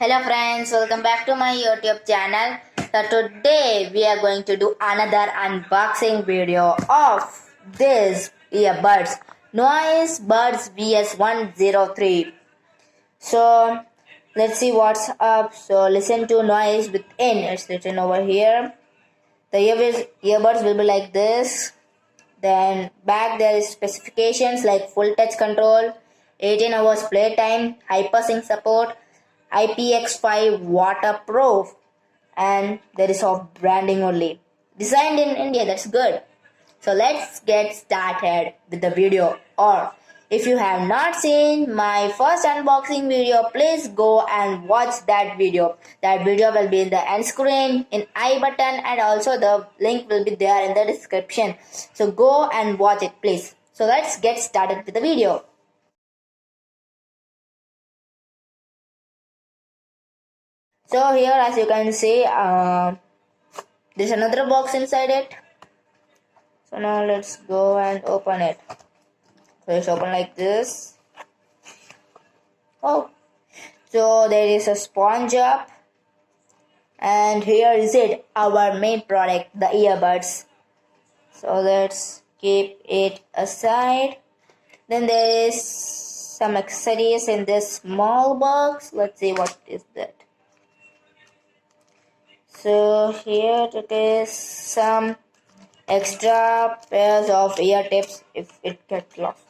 Hello friends, welcome back to my YouTube channel. So today we are going to do another unboxing video of this earbuds. Noise Buds vs103. So let's see what's up. So listen to noise within. It's written over here. The earbuds will be like this. Then back there is specifications like full touch control, 18 hours playtime, hypersync support, IPX5 waterproof, and there is soft branding only. Designed in India, that's good. So let's get started with the video. Or if you have not seen my first unboxing video, please go and watch that video. That video will be in the end screen, in I button, and also the link will be there in the description. So go and watch it, please. So let's get started with the video. So here, as you can see, there's another box inside it. So now let's go and open it. So it's open like this. Oh, so there is a sponge up, and here is it, our main product, the earbuds. So let's keep it aside. Then there is some accessories in this small box. Let's see what is that. So here it is some extra pairs of ear tips if it gets lost.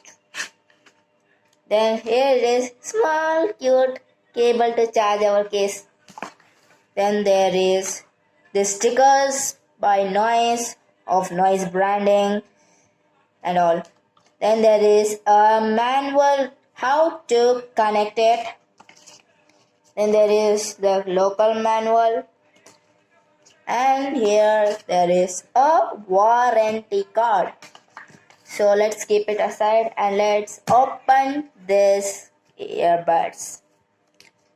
Then here it is small cute cable to charge our case. Then there is the stickers by Noise of Noise branding and all. Then there is a manual how to connect it. Then there is the local manual. And here there is a warranty card. So let's keep it aside and let's open this earbuds.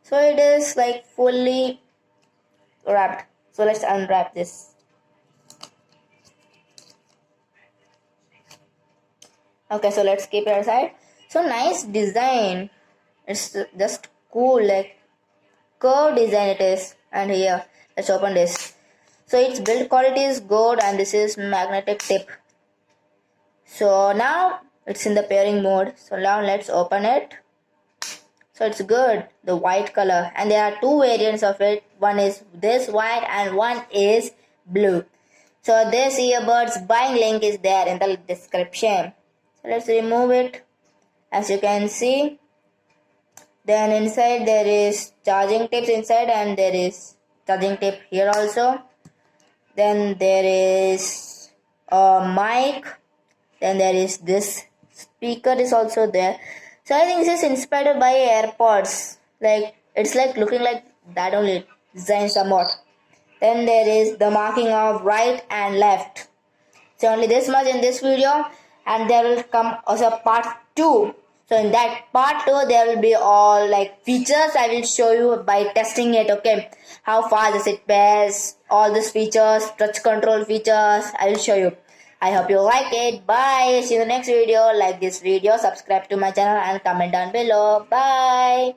So it is like fully wrapped. So let's unwrap this. Okay, so let's keep it aside. So nice design. It's just cool, like curved design it is. And here, let's open this. So its build quality is good, and this is magnetic tip. So now it's in the pairing mode. So now let's open it. So it's good, the white color, and there are two variants of it. One is this white and one is blue. So this earbuds buying link is there in the description. So let's remove it. As you can see, then inside there is charging tips inside, and there is charging tip here also. Then there is a mic. Then there is this speaker is also there. So I think this is inspired by AirPods. Like it's like looking like that only, design somewhat. Then there is the marking of right and left. So only this much in this video, and there will come also part 2. So in that part 2 there will be all like features I will show you by testing it. Okay, how far does it pass, all these features, touch control features I will show you. I hope you like it. Bye. See you in the next video. Like this video, subscribe to my channel and comment down below. Bye.